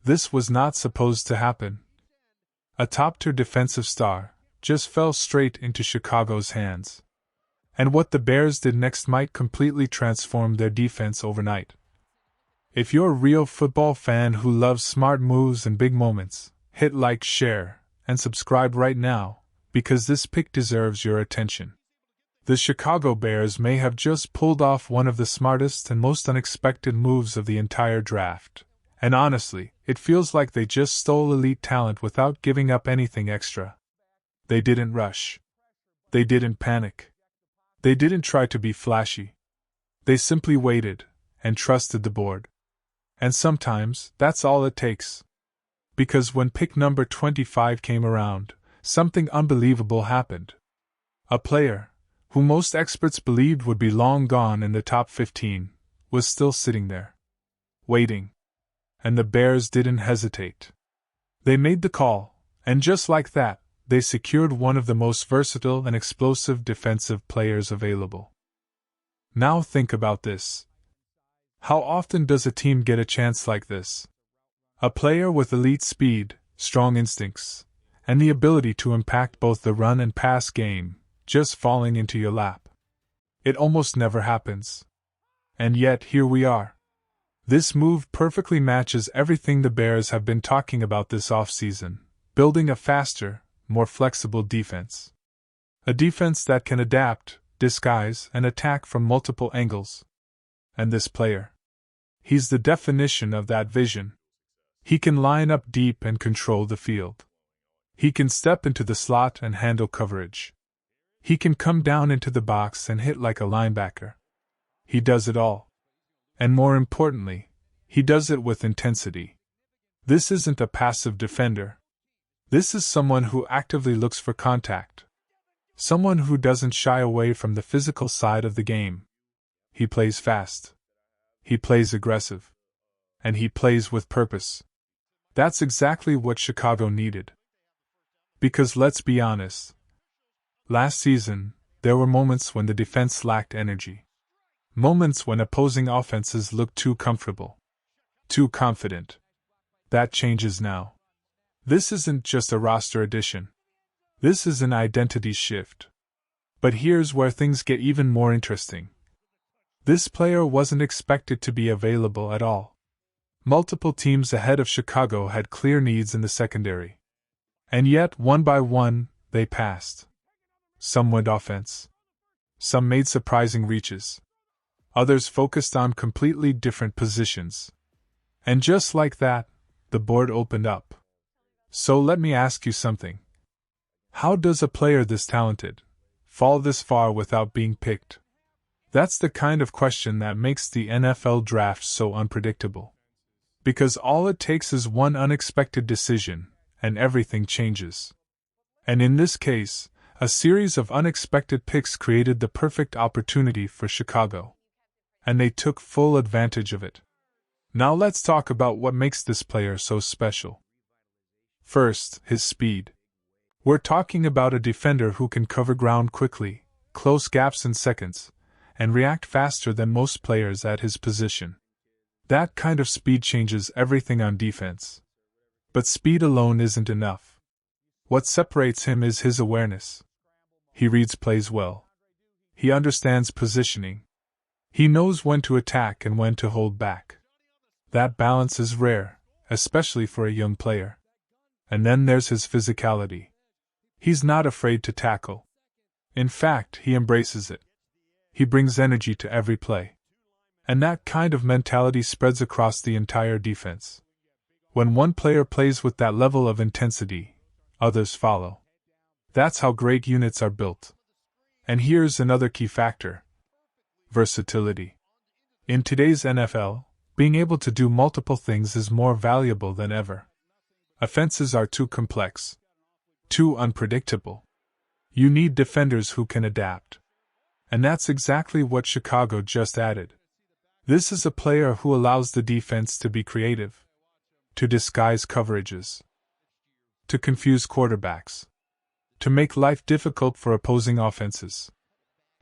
This was not supposed to happen. A top-tier defensive star just fell straight into Chicago's hands. And what the Bears did next might completely transform their defense overnight. If you're a real football fan who loves smart moves and big moments, hit like, share, and subscribe right now, because this pick deserves your attention. The Chicago Bears may have just pulled off one of the smartest and most unexpected moves of the entire draft, and honestly, it feels like they just stole elite talent without giving up anything extra. They didn't rush. They didn't panic. They didn't try to be flashy. They simply waited and trusted the board. And sometimes, that's all it takes. Because when pick number 25 came around, something unbelievable happened. A player, who most experts believed would be long gone in the top 15, was still sitting there, waiting. And the Bears didn't hesitate. They made the call, and just like that, they secured one of the most versatile and explosive defensive players available. Now think about this. How often does a team get a chance like this? A player with elite speed, strong instincts, and the ability to impact both the run and pass game, just falling into your lap. It almost never happens. And yet here we are. This move perfectly matches everything the Bears have been talking about this offseason, building a faster, more flexible defense. A defense that can adapt, disguise, and attack from multiple angles. And this player. He's the definition of that vision. He can line up deep and control the field. He can step into the slot and handle coverage. He can come down into the box and hit like a linebacker. He does it all. And more importantly, he does it with intensity. This isn't a passive defender. This is someone who actively looks for contact. Someone who doesn't shy away from the physical side of the game. He plays fast. He plays aggressive. And he plays with purpose. That's exactly what Chicago needed. Because let's be honest. Last season, there were moments when the defense lacked energy. Moments when opposing offenses looked too comfortable. Too confident. That changes now. This isn't just a roster addition. This is an identity shift. But here's where things get even more interesting. This player wasn't expected to be available at all. Multiple teams ahead of Chicago had clear needs in the secondary. And yet, one by one, they passed. Some went offense. Some made surprising reaches. Others focused on completely different positions. And just like that, the board opened up. So let me ask you something. How does a player this talented fall this far without being picked? That's the kind of question that makes the NFL draft so unpredictable. Because all it takes is one unexpected decision, and everything changes. And in this case, a series of unexpected picks created the perfect opportunity for Chicago. And they took full advantage of it. Now let's talk about what makes this player so special. First, his speed. We're talking about a defender who can cover ground quickly, close gaps in seconds, and react faster than most players at his position. That kind of speed changes everything on defense. But speed alone isn't enough. What separates him is his awareness. He reads plays well. He understands positioning. He knows when to attack and when to hold back. That balance is rare, especially for a young player. And then there's his physicality. He's not afraid to tackle. In fact, he embraces it. He brings energy to every play. And that kind of mentality spreads across the entire defense. When one player plays with that level of intensity, others follow. That's how great units are built. And here's another key factor. Versatility. In today's NFL, being able to do multiple things is more valuable than ever. Offenses are too complex. Too unpredictable. You need defenders who can adapt. And that's exactly what Chicago just added. This is a player who allows the defense to be creative. To disguise coverages. To confuse quarterbacks. To make life difficult for opposing offenses.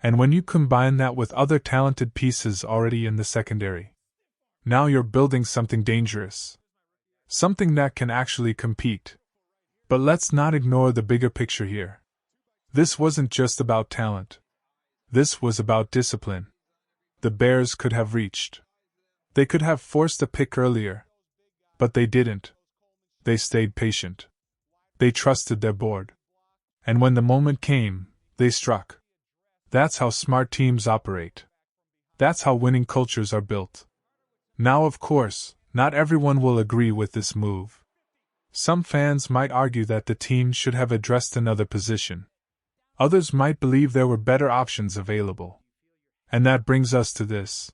And when you combine that with other talented pieces already in the secondary, now you're building something dangerous. Something that can actually compete. But let's not ignore the bigger picture here. This wasn't just about talent. This was about discipline. The Bears could have reached. They could have forced a pick earlier. But they didn't. They stayed patient. They trusted their board. And when the moment came, they struck. That's how smart teams operate. That's how winning cultures are built. Now, of course, not everyone will agree with this move. Some fans might argue that the team should have addressed another position. Others might believe there were better options available. And that brings us to this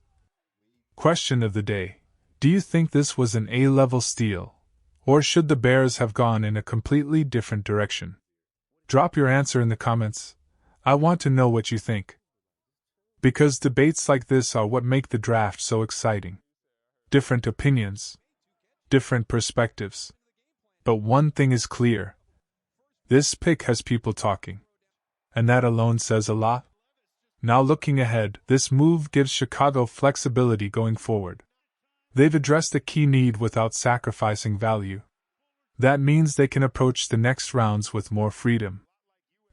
question of the day. Do you think this was an A-level steal? Or should the Bears have gone in a completely different direction? Drop your answer in the comments. I want to know what you think. Because debates like this are what make the draft so exciting. Different opinions. Different perspectives. But one thing is clear. This pick has people talking. And that alone says a lot. Now looking ahead, this move gives Chicago flexibility going forward. They've addressed a key need without sacrificing value. That means they can approach the next rounds with more freedom.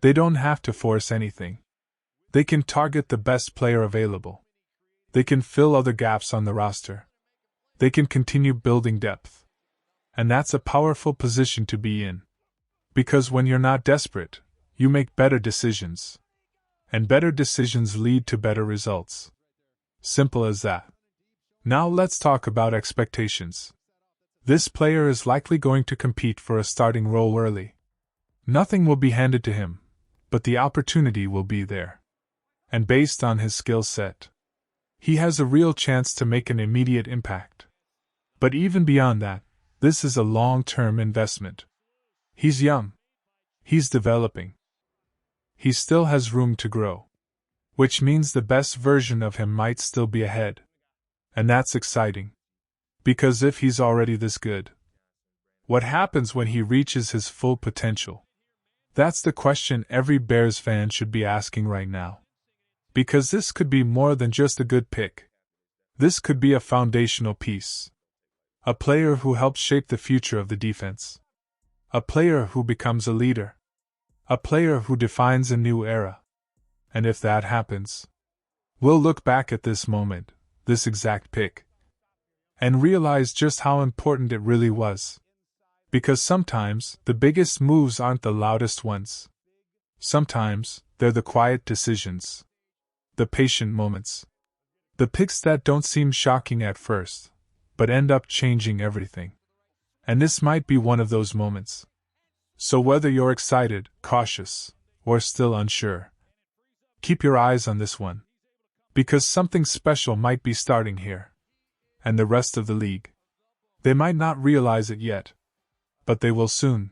They don't have to force anything. They can target the best player available. They can fill other gaps on the roster. They can continue building depth. And that's a powerful position to be in. Because when you're not desperate, you make better decisions. And better decisions lead to better results. Simple as that. Now let's talk about expectations. This player is likely going to compete for a starting role early. Nothing will be handed to him, but the opportunity will be there. And based on his skill set, he has a real chance to make an immediate impact. But even beyond that, this is a long-term investment. He's young. He's developing. He still has room to grow. Which means the best version of him might still be ahead. And that's exciting. Because if he's already this good, what happens when he reaches his full potential? That's the question every Bears fan should be asking right now. Because this could be more than just a good pick. This could be a foundational piece. A player who helps shape the future of the defense. A player who becomes a leader. A player who defines a new era. And if that happens, we'll look back at this moment, this exact pick, and realize just how important it really was. Because sometimes, the biggest moves aren't the loudest ones. Sometimes, they're the quiet decisions. The patient moments. The picks that don't seem shocking at first, but end up changing everything. And this might be one of those moments. So whether you're excited, cautious, or still unsure, keep your eyes on this one. Because something special might be starting here. And the rest of the league. They might not realize it yet. But they will soon.